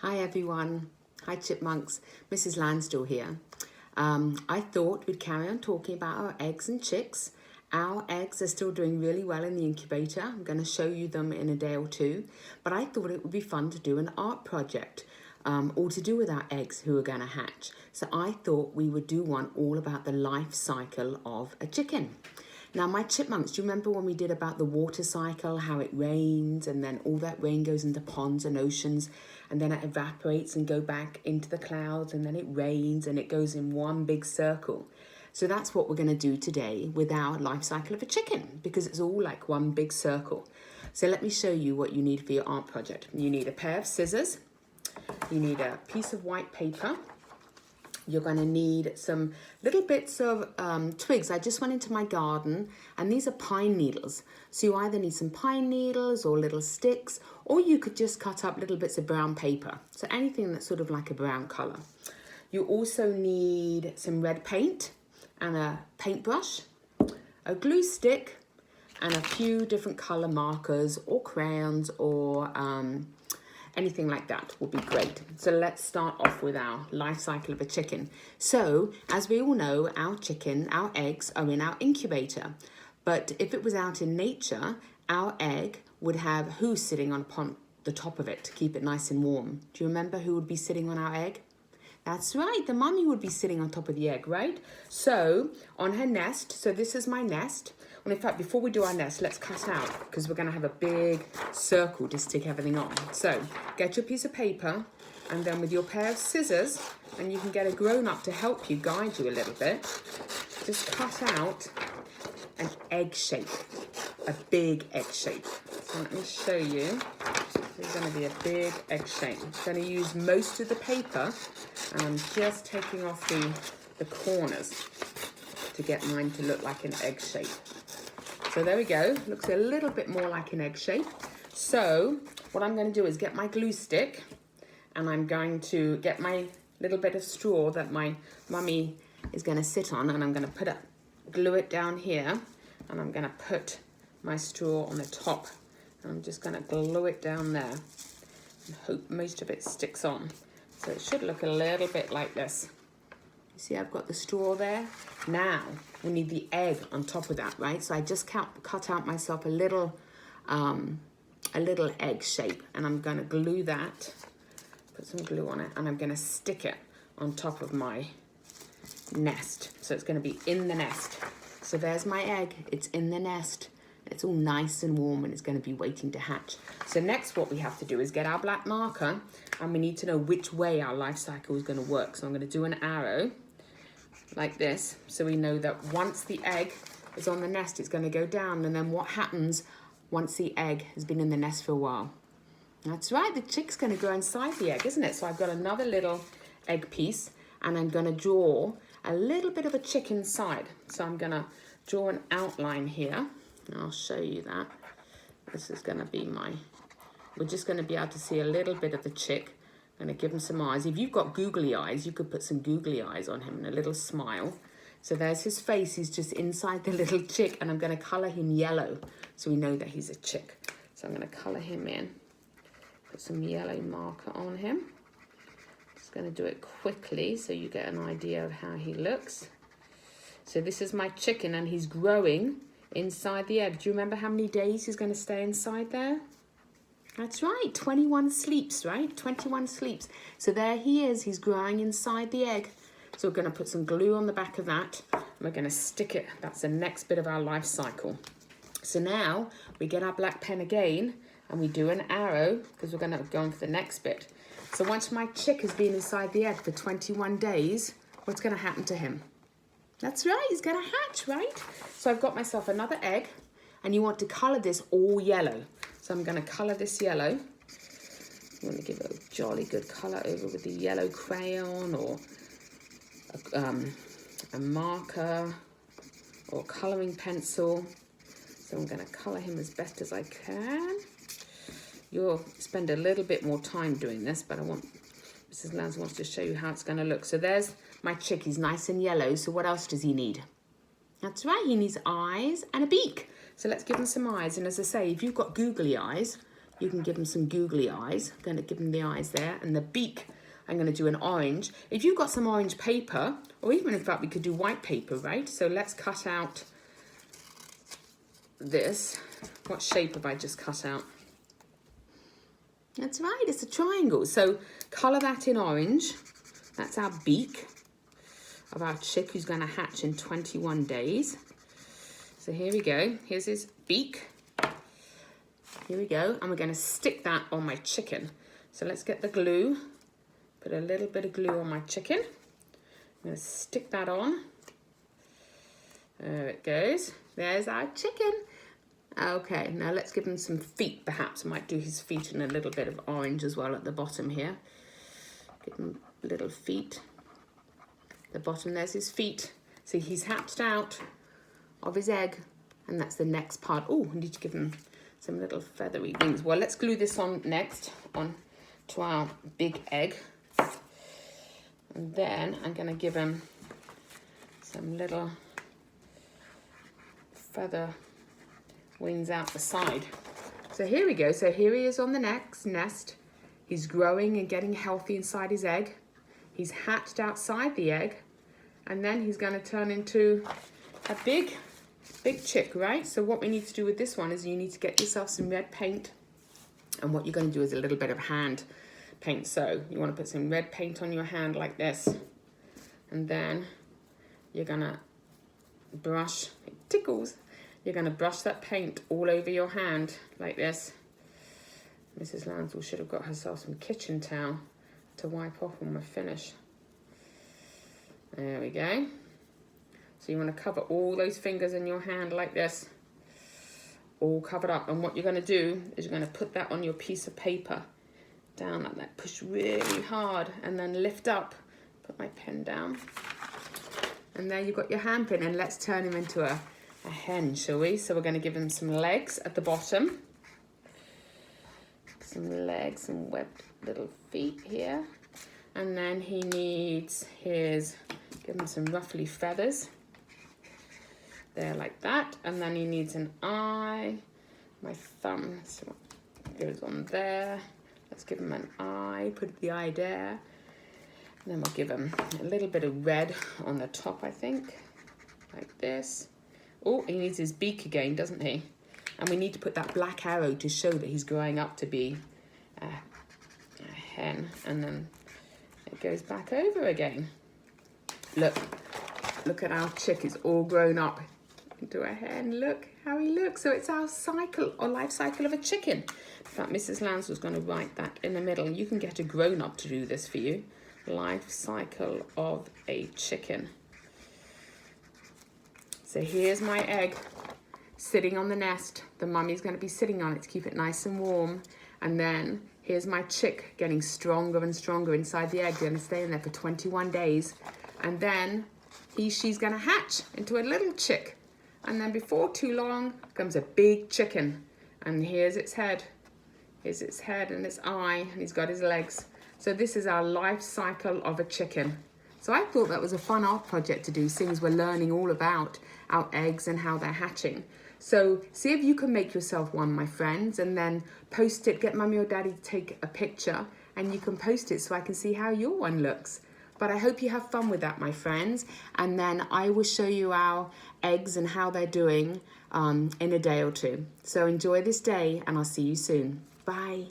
Hi everyone, hi chipmunks, Mrs. Lansdell here. I thought we'd carry on talking about our eggs and chicks. Our eggs are still doing really well in the incubator. I'm going to show you them in a day or two, but I thought it would be fun to do an art project all to do with our eggs who are going to hatch. So I thought we would do one all about the life cycle of a chicken. Now, my chipmunks, do you remember when we did about the water cycle, how it rains and then all that rain goes into ponds and oceans and then it evaporates and go back into the clouds and then it rains and it goes in one big circle. So that's what we're going to do today with our life cycle of a chicken because it's all like one big circle. So let me show you what you need for your art project. You need a pair of scissors. You need a piece of white paper. You're going to need some little bits of twigs. I just went into my garden and these are pine needles. So you either need some pine needles or little sticks, or you could just cut up little bits of brown paper. So anything that's sort of like a brown color. You also need some red paint and a paintbrush, a glue stick, and a few different color markers or crayons or anything like that will be great. So let's start off with our life cycle of a chicken. So as we all know, our chicken, our eggs are in our incubator. But if it was out in nature, our egg would have who sitting on the top of it to keep it nice and warm? Do you remember who would be sitting on our egg? That's right, the mummy would be sitting on top of the egg, right? So on her nest, so this is my nest. And in fact, before we do our nest, let's cut out because we're going to have a big circle to stick everything on. So get your piece of paper and then with your pair of scissors, and you can get a grown-up to help you, guide you a little bit, just cut out an egg shape, a big egg shape. So let me show you. It's going to be a big egg shape. I'm going to use most of the paper and I'm just taking off the corners to get mine to look like an egg shape. So there we go, looks a little bit more like an egg shape. So what I'm going to do is get my glue stick and I'm going to get my little bit of straw that my mummy is going to sit on, and I'm going to glue it down here, and I'm going to put my straw on the top. And I'm just going to glue it down there and hope most of it sticks on. So it should look a little bit like this. You see I've got the straw there. Now we need the egg on top of that, right? So I just cut out myself a little egg shape, and I'm going to glue that, put some glue on it, and I'm going to stick it on top of my nest. So it's going to be in the nest. So there's my egg, it's in the nest. It's all nice and warm and it's going to be waiting to hatch. So next what we have to do is get our black marker, and we need to know which way our life cycle is going to work. So I'm going to do an arrow like this, so we know that once the egg is on the nest, it's going to go down, and then what happens once the egg has been in the nest for a while? That's right, the chick's going to go inside the egg, isn't it? So I've got another little egg piece, and I'm going to draw a little bit of a chick inside. So I'm going to draw an outline here. I'll show you that. This is going to be we're just going to be able to see a little bit of the chick. I'm going to give him some eyes. If you've got googly eyes, you could put some googly eyes on him and a little smile. So there's his face. He's just inside the little chick, and I'm going to colour him yellow so we know that he's a chick. So I'm going to colour him in. Put some yellow marker on him. Just going to do it quickly so you get an idea of how he looks. So this is my chicken, and he's growing inside the egg. Do you remember how many days he's going to stay inside there? That's right, 21 sleeps, right? 21 sleeps. So there he is, he's growing inside the egg. So we're going to put some glue on the back of that, and we're going to stick it. That's the next bit of our life cycle. So now we get our black pen again, and we do an arrow, because we're going to go on for the next bit. So once my chick has been inside the egg for 21 days, what's going to happen to him? That's right, he's going to hatch, right? So I've got myself another egg, and you want to colour this all yellow. So I'm going to colour this yellow. I'm going to give it a jolly good colour over with the yellow crayon or a marker or colouring pencil. So I'm going to colour him as best as I can. You'll spend a little bit more time doing this, but Mrs. Lance wants to show you how it's going to look. So there's my chick. He's nice and yellow. So what else does he need? That's right, he needs eyes and a beak. So let's give him some eyes. And as I say, if you've got googly eyes, You can give him some googly eyes. I'm going to give him the eyes there. And the beak, I'm going to do an orange. If you've got some orange paper, or even in fact we could do white paper, right? So let's cut out this. What shape have I just cut out? That's right, it's a triangle. So colour that in orange. That's our beak of our chick who's going to hatch in 21 days. So here we go. Here's his beak. Here we go. And we're going to stick that on my chicken. So let's get the glue. Put a little bit of glue on my chicken. I'm going to stick that on. There it goes. There's our chicken. Okay, now let's give him some feet perhaps. I might do his feet in a little bit of orange as well at the bottom here. Give him little feet. The bottom, there's his feet. See, he's hatched out of his egg. And that's the next part. Oh, I need to give him some little feathery wings. Well, let's glue this on next, on to our big egg. And then I'm going to give him some little feather wings out the side. So here we go. So here he is on the next nest. He's growing and getting healthy inside his egg. He's hatched outside the egg. And then he's going to turn into a big chick, right? So what we need to do with this one is you need to get yourself some red paint. And what you're going to do is a little bit of hand paint. So you want to put some red paint on your hand like this. And then you're going to brush, it tickles. You're going to brush that paint all over your hand like this. Mrs. Lansdell should have got herself some kitchen towel to wipe off when we're finished. There we go. So you want to cover all those fingers in your hand like this. All covered up. And what you're going to do is you're going to put that on your piece of paper. Down like that. Push really hard and then lift up. Put my pen down. And there you've got your hand pin. And let's turn him into a hen, shall we? So we're going to give him some legs at the bottom. Some legs, some webbed little feet here. And then he needs his, give him some ruffly feathers. There like that. And then he needs an eye. My thumb goes on there. Let's give him an eye, put the eye there. And then we'll give him a little bit of red on the top, I think. Like this. Oh, he needs his beak again, doesn't he? And we need to put that black arrow to show that he's growing up to be a hen. And then it goes back over again. Look at our chick. It's all grown up into a hen. Look how he looks. So it's our cycle or life cycle of a chicken. In fact, Mrs. Lansdell's going to write that in the middle. You can get a grown-up to do this for you. Life cycle of a chicken. So here's my egg sitting on the nest. The mummy's going to be sitting on it to keep it nice and warm. And then here's my chick getting stronger and stronger inside the egg. They're going to stay in there for 21 days. And then she's going to hatch into a little chick. And then before too long comes a big chicken. And here's its head. Here's its head and its eye. And he's got his legs. So this is our life cycle of a chicken. So I thought that was a fun art project to do, since we're learning all about our eggs and how they're hatching. So see if you can make yourself one, my friends, and then post it. Get mummy or daddy to take a picture and you can post it so I can see how your one looks. But I hope you have fun with that, my friends. And then I will show you our eggs and how they're doing in a day or two. So enjoy this day and I'll see you soon. Bye.